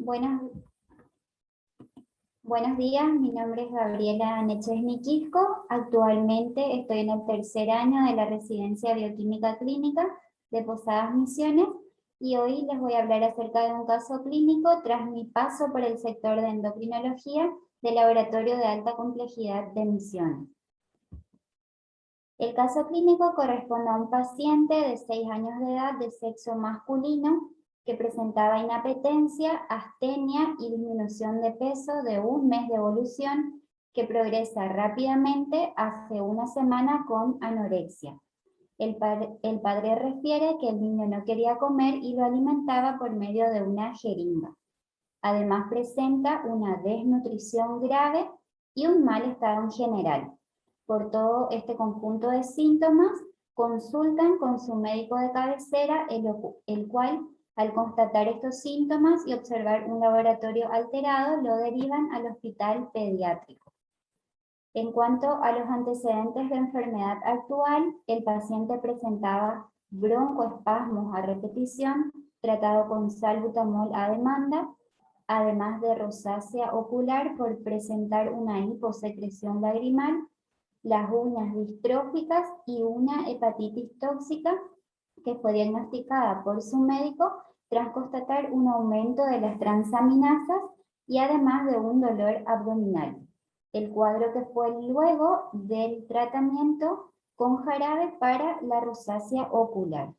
Buenos, buenos días, mi nombre es Gabriela Nechesni Quisco. Actualmente estoy en el tercer año de la residencia bioquímica clínica de Posadas Misiones y hoy les voy a hablar acerca de un caso clínico tras mi paso por el sector de endocrinología del laboratorio de alta complejidad de Misiones. El caso clínico corresponde a un paciente de 6 años de edad de sexo masculino que presentaba inapetencia, astenia y disminución de peso de un mes de evolución que progresa rápidamente hace una semana con anorexia. El padre refiere que el niño no quería comer y lo alimentaba por medio de una jeringa. Además presenta una desnutrición grave y un mal estado en general. Por todo este conjunto de síntomas, consultan con su médico de cabecera, el cual, al constatar estos síntomas y observar un laboratorio alterado, lo derivan al hospital pediátrico. En cuanto a los antecedentes de enfermedad actual, el paciente presentaba broncoespasmos a repetición, tratado con salbutamol a demanda, además de rosácea ocular por presentar una hiposecreción lagrimal, las uñas distróficas y una hepatitis tóxica que fue diagnosticada por su médico tras constatar un aumento de las transaminasas y además de un dolor abdominal. El cuadro que fue luego del tratamiento con jarabe para la rosácea ocular.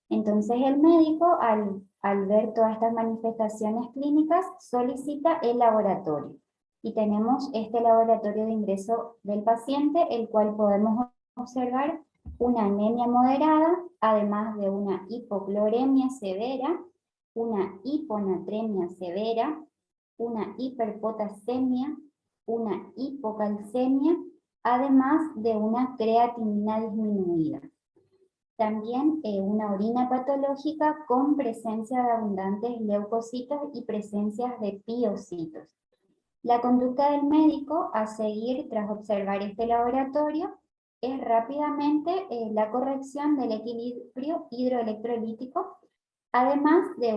Entonces el médico, al ver todas estas manifestaciones clínicas, solicita el laboratorio. Y tenemos este laboratorio de ingreso del paciente, el cual podemos observar una anemia moderada, además de una hipocloremia severa, una hiponatremia severa, una hiperpotasemia, una hipocalcemia, además de una creatinina disminuida. También una orina patológica con presencia de abundantes leucocitos y presencias de piocitos. La conducta del médico a seguir tras observar este laboratorio es rápidamente la corrección del equilibrio hidroelectrolítico, además de,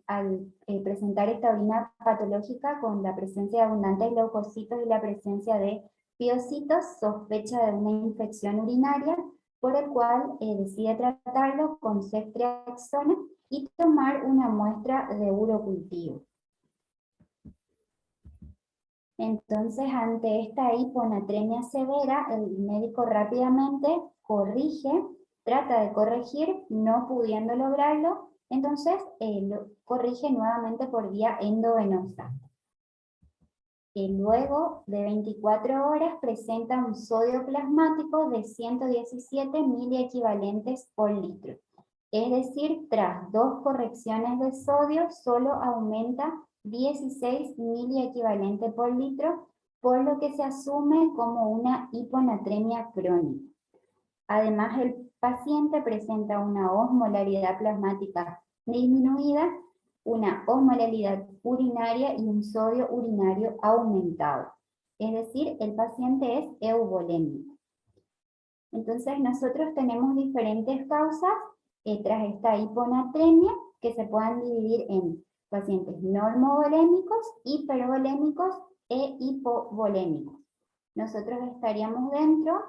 al presentar esta orina patológica con la presencia de abundantes leucocitos y la presencia de piocitos, sospecha de una infección urinaria, por el cual decide tratarlo con ceftriaxona y tomar una muestra de urocultivo. Entonces, ante esta hiponatremia severa, el médico rápidamente trata de corregir, no pudiendo lograrlo, entonces lo corrige nuevamente por vía endovenosa. Luego de 24 horas presenta un sodio plasmático de 117 miliequivalentes por litro. Es decir, tras 2 correcciones de sodio, solo aumenta 16 miliequivalentes por litro, por lo que se asume como una hiponatremia crónica. Además, el paciente presenta una osmolaridad plasmática disminuida, una osmolaridad urinaria y un sodio urinario aumentado. Es decir, el paciente es euvolémico. Entonces, nosotros tenemos diferentes causas tras esta hiponatremia que se puedan dividir en pacientes normovolémicos, hipervolémicos e hipovolémicos. Nosotros estaríamos dentro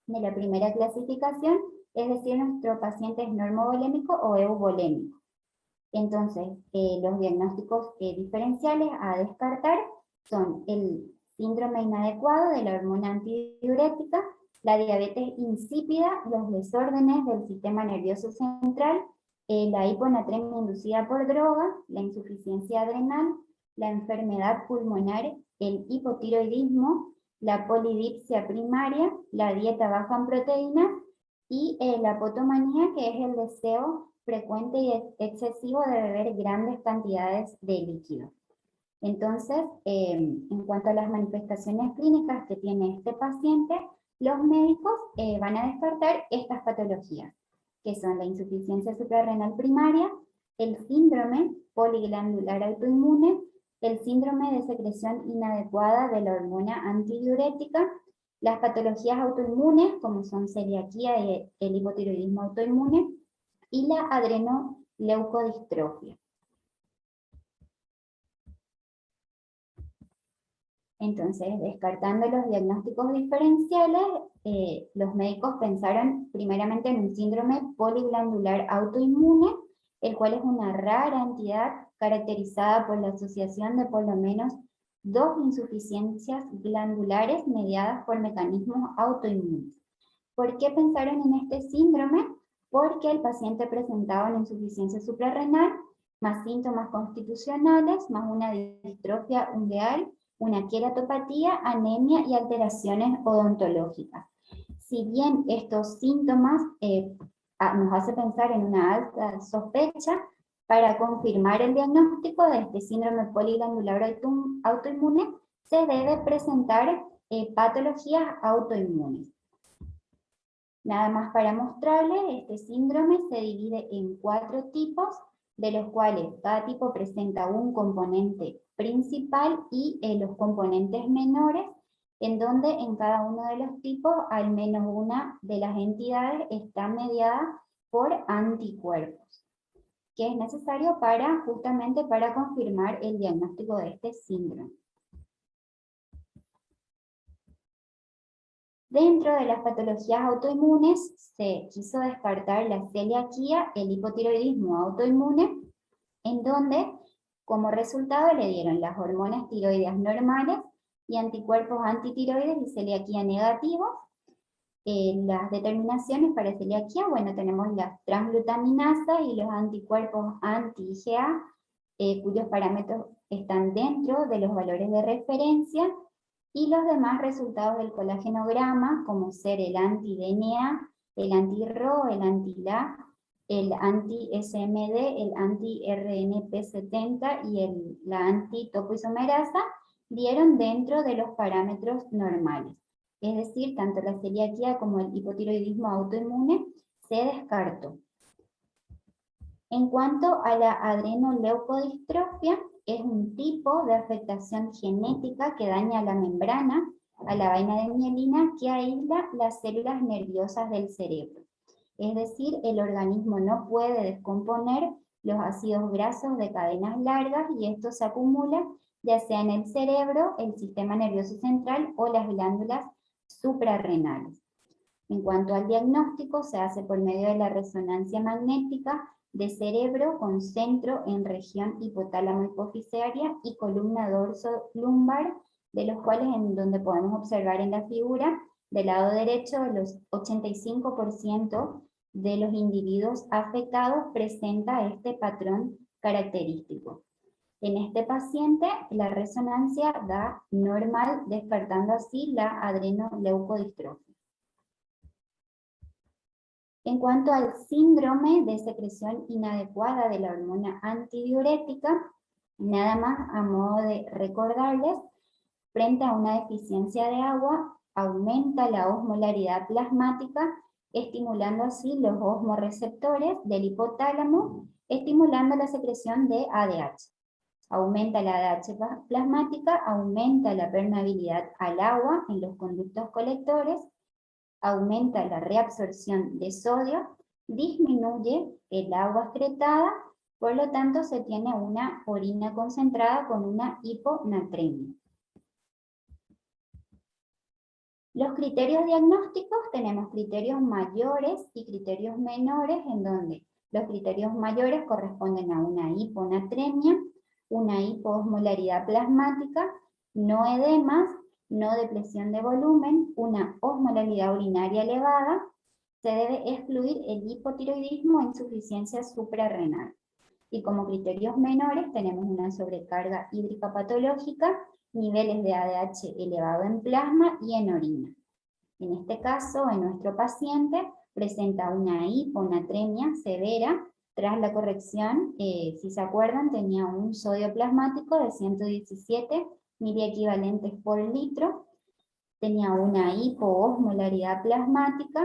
de la primera clasificación, es decir, nuestro paciente es normovolémico o euvolémico. Entonces, los diagnósticos diferenciales a descartar son el síndrome inadecuado de la hormona antidiurética, la diabetes insípida, los desórdenes del sistema nervioso central, la hiponatremia inducida por droga, la insuficiencia adrenal, la enfermedad pulmonar, el hipotiroidismo, la polidipsia primaria, la dieta baja en proteínas y la apotomanía, que es el deseo frecuente y excesivo de beber grandes cantidades de líquido. Entonces, en cuanto a las manifestaciones clínicas que tiene este paciente, los médicos van a descartar estas patologías, que son la insuficiencia suprarrenal primaria, el síndrome poliglandular autoinmune, el síndrome de secreción inadecuada de la hormona antidiurética, las patologías autoinmunes, como son celiaquía y el hipotiroidismo autoinmune, y la adrenoleucodistrofia. Entonces, descartando los diagnósticos diferenciales, los médicos pensaron primeramente en un síndrome poliglandular autoinmune, el cual es una rara entidad caracterizada por la asociación de por lo menos dos insuficiencias glandulares mediadas por mecanismos autoinmunes. ¿Por qué pensaron en este síndrome? Porque el paciente presentaba una insuficiencia suprarrenal, más síntomas constitucionales, más una distrofia ungueal, una queratopatía, anemia y alteraciones odontológicas. Si bien estos síntomas nos hace pensar en una alta sospecha, para confirmar el diagnóstico de este síndrome poliglandular autoinmune, se debe presentar patologías autoinmunes. Nada más para mostrarles, este síndrome se divide en 4 tipos, de los cuales cada tipo presenta un componente principal y los componentes menores, en donde en cada uno de los tipos al menos una de las entidades está mediada por anticuerpos, que es necesario justamente para confirmar el diagnóstico de este síndrome. Dentro de las patologías autoinmunes se quiso descartar la celiaquía, el hipotiroidismo autoinmune, en donde como resultado le dieron las hormonas tiroideas normales y anticuerpos antitiroides y celiaquía negativos. Las determinaciones para celiaquía, bueno, tenemos las transglutaminasas y los anticuerpos anti-IgA, cuyos parámetros están dentro de los valores de referencia, y los demás resultados del colágenograma, como ser el anti-DNA, el anti-RO, el anti-LA, el anti-SMD, el anti-RNP70 y la anti-topoisomerasa, dieron dentro de los parámetros normales. Es decir, tanto la celiaquía como el hipotiroidismo autoinmune se descartó. En cuanto a la adrenoleucodistrofia, es un tipo de afectación genética que daña la membrana, a la vaina de mielina, que aísla las células nerviosas del cerebro. Es decir, el organismo no puede descomponer los ácidos grasos de cadenas largas y esto se acumula ya sea en el cerebro, el sistema nervioso central o las glándulas suprarrenales. En cuanto al diagnóstico, se hace por medio de la resonancia magnética de cerebro con centro en región hipotálamo-hipofisaria y columna dorso-lumbar, de los cuales en donde podemos observar en la figura del lado derecho los 85% de los individuos afectados presenta este patrón característico. En este paciente la resonancia da normal, descartando así la adrenoleucodistrofia. En cuanto al síndrome de secreción inadecuada de la hormona antidiurética, nada más a modo de recordarles, frente a una deficiencia de agua, aumenta la osmolaridad plasmática, estimulando así los osmorreceptores del hipotálamo, estimulando la secreción de ADH. Aumenta la ADH plasmática, aumenta la permeabilidad al agua en los conductos colectores, aumenta la reabsorción de sodio, disminuye el agua excretada, por lo tanto se tiene una orina concentrada con una hiponatremia. Los criterios diagnósticos, tenemos criterios mayores y criterios menores, en donde los criterios mayores corresponden a una hiponatremia, una hipoosmolaridad plasmática, no edemas, no depresión de volumen, una osmolaridad urinaria elevada. Se debe excluir el hipotiroidismo e insuficiencia suprarrenal. Y como criterios menores tenemos una sobrecarga hídrica patológica, niveles de ADH elevado en plasma y en orina. En este caso, en nuestro paciente, presenta una hiponatremia severa. Tras la corrección, si se acuerdan, tenía un sodio plasmático de 117 miliequivalentes por litro, tenía una hipoosmolaridad plasmática,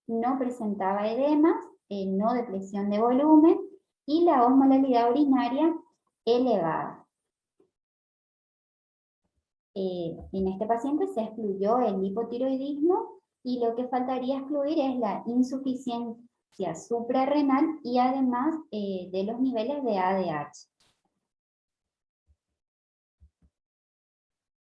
no presentaba edemas, no depresión de volumen, y la osmolaridad urinaria elevada. En este paciente se excluyó el hipotiroidismo y lo que faltaría excluir es la insuficiencia suprarrenal y además de los niveles de ADH.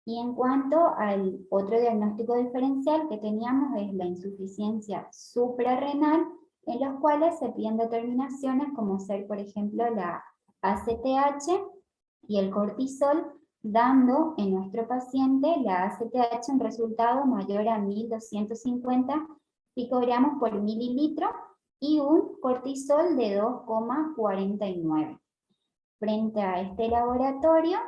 Y en cuanto al otro diagnóstico diferencial que teníamos es la insuficiencia suprarrenal, en los cuales se piden determinaciones como ser, por ejemplo, la ACTH y el cortisol, dando en nuestro paciente la ACTH un resultado mayor a 1250 picogramos por mililitro y un cortisol de 2,49. Frente a este laboratorio,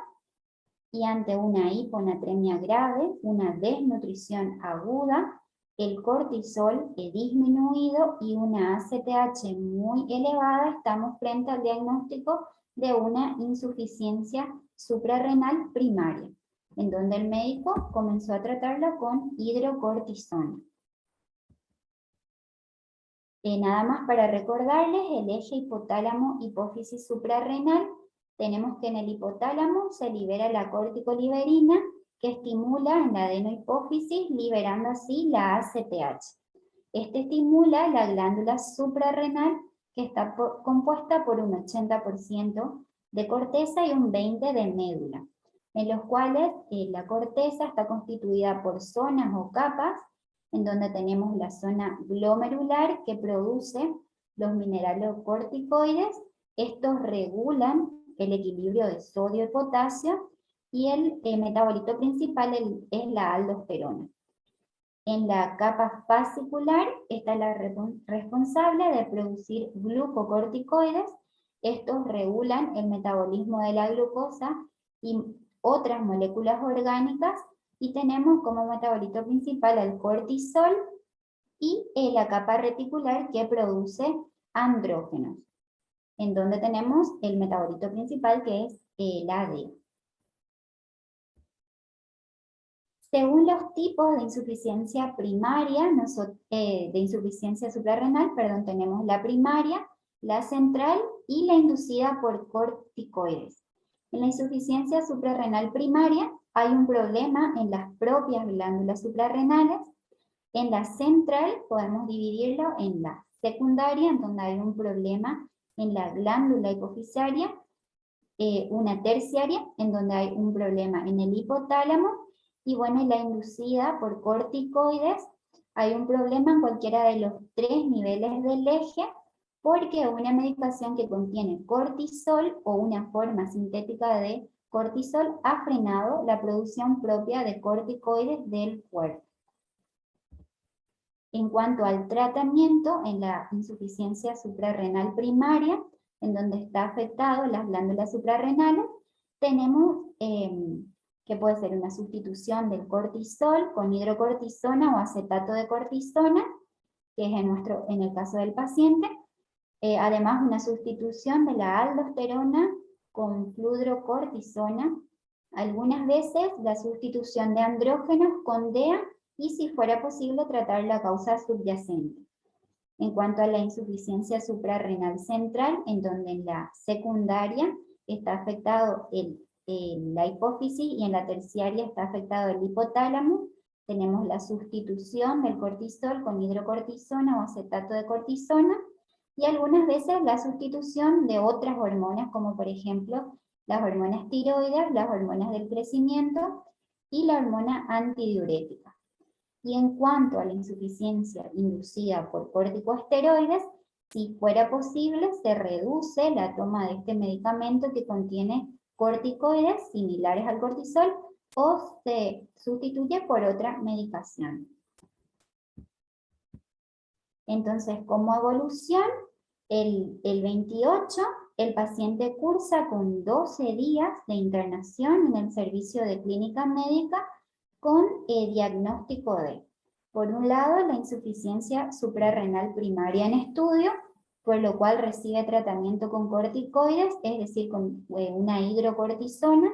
y ante una hiponatremia grave, una desnutrición aguda, el cortisol es disminuido y una ACTH muy elevada, estamos frente al diagnóstico de una insuficiencia suprarrenal primaria, en donde el médico comenzó a tratarlo con hidrocortisona. Nada más para recordarles, el eje hipotálamo-hipófisis suprarrenal, tenemos que en el hipotálamo se libera la corticoliberina que estimula en la adenohipófisis, liberando así la ACTH. Este estimula la glándula suprarrenal que está compuesta por un 80% de corteza y un 20% de médula, en los cuales la corteza está constituida por zonas o capas, en donde tenemos la zona glomerular que produce los mineralocorticoides. Estos regulan el equilibrio de sodio y potasio, y el metabolito principal es la aldosterona. En la capa fascicular está la responsable de producir glucocorticoides. Estos regulan el metabolismo de la glucosa y otras moléculas orgánicas, y tenemos como metabolito principal al cortisol, y la capa reticular que produce andrógenos, en donde tenemos el metabolito principal que es el ADE. Según los tipos de insuficiencia primaria, de insuficiencia suprarrenal, tenemos la primaria, la central y la inducida por corticoides. En la insuficiencia suprarrenal primaria hay un problema en las propias glándulas suprarrenales. En la central podemos dividirlo en la secundaria, en donde hay un problema en la glándula hipofisaria, una terciaria, en donde hay un problema en el hipotálamo, y bueno, en la inducida por corticoides hay un problema en cualquiera de los 3 niveles del eje, porque una medicación que contiene cortisol o una forma sintética de cortisol ha frenado la producción propia de corticoides del cuerpo. En cuanto al tratamiento, en la insuficiencia suprarrenal primaria, en donde está afectado las glándulas suprarrenales, tenemos que puede ser una sustitución del cortisol con hidrocortisona o acetato de cortisona, que es en el caso del paciente. Además, una sustitución de la aldosterona con fludrocortisona. Algunas veces la sustitución de andrógenos con DEA, y si fuera posible tratar la causa subyacente. En cuanto a la insuficiencia suprarrenal central, en donde en la secundaria está afectado la hipófisis y en la terciaria está afectado el hipotálamo, tenemos la sustitución del cortisol con hidrocortisona o acetato de cortisona, y algunas veces la sustitución de otras hormonas, como por ejemplo las hormonas tiroides, las hormonas del crecimiento y la hormona antidiurética. Y en cuanto a la insuficiencia inducida por corticosteroides, si fuera posible, se reduce la toma de este medicamento que contiene corticoides similares al cortisol, o se sustituye por otra medicación. Entonces, como evolución, el 28, el paciente cursa con 12 días de internación en el servicio de clínica médica con diagnóstico de, por un lado, la insuficiencia suprarrenal primaria en estudio, por lo cual recibe tratamiento con corticoides, es decir, con una hidrocortisona,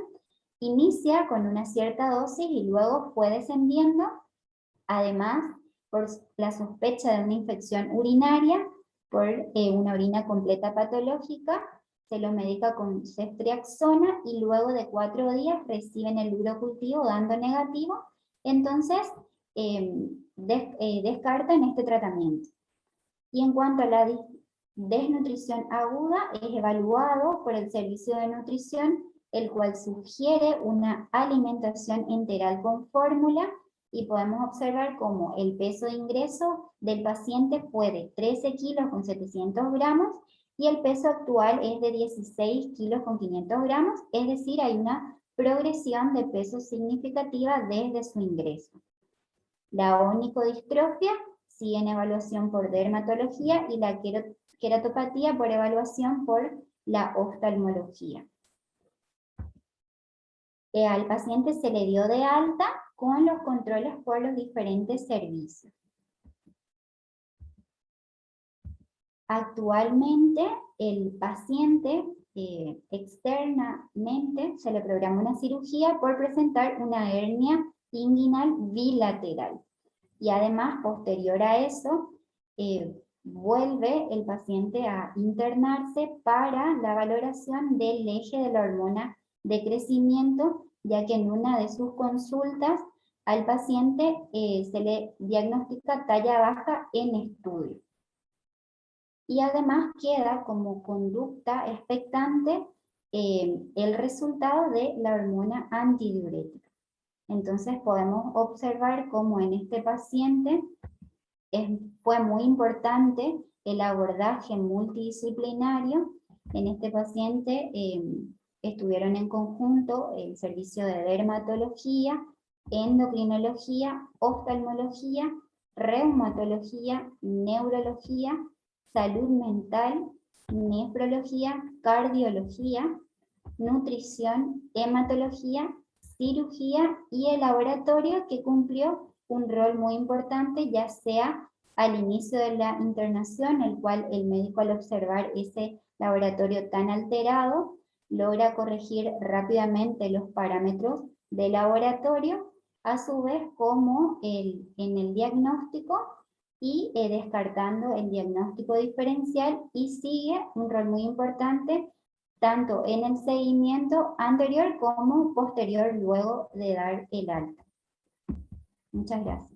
inicia con una cierta dosis y luego fue descendiendo. Además, por la sospecha de una infección urinaria, por una orina completa patológica, se lo medica con ceftriaxona y luego de 4 días reciben el urocultivo dando negativo, entonces descartan este tratamiento. Y en cuanto a la desnutrición aguda, es evaluado por el servicio de nutrición el cual sugiere una alimentación enteral con fórmula, y podemos observar cómo el peso de ingreso del paciente fue de 13 kilos con 700 gramos, y el peso actual es de 16 kilos con 500 gramos, es decir, hay una progresión de peso significativa desde su ingreso. La onicodistrofia sigue en evaluación por dermatología y la queratopatía por evaluación por la oftalmología. Al paciente se le dio de alta con los controles por los diferentes servicios. Actualmente el paciente externamente se le programa una cirugía por presentar una hernia inguinal bilateral. Y además, posterior a eso, vuelve el paciente a internarse para la valoración del eje de la hormona de crecimiento, ya que en una de sus consultas al paciente se le diagnostica talla baja en estudio. Y además queda como conducta expectante el resultado de la hormona antidiurética. Entonces podemos observar cómo en este paciente fue muy importante el abordaje multidisciplinario. En este paciente estuvieron en conjunto el servicio de dermatología, endocrinología, oftalmología, reumatología, neurología, salud mental, nefrología, cardiología, nutrición, hematología, cirugía y el laboratorio, que cumplió un rol muy importante, ya sea al inicio de la internación, el cual el médico, al observar ese laboratorio tan alterado, logra corregir rápidamente los parámetros del laboratorio, a su vez como en el diagnóstico, y descartando el diagnóstico diferencial, y sigue un rol muy importante tanto en el seguimiento anterior como posterior luego de dar el alta. Muchas gracias.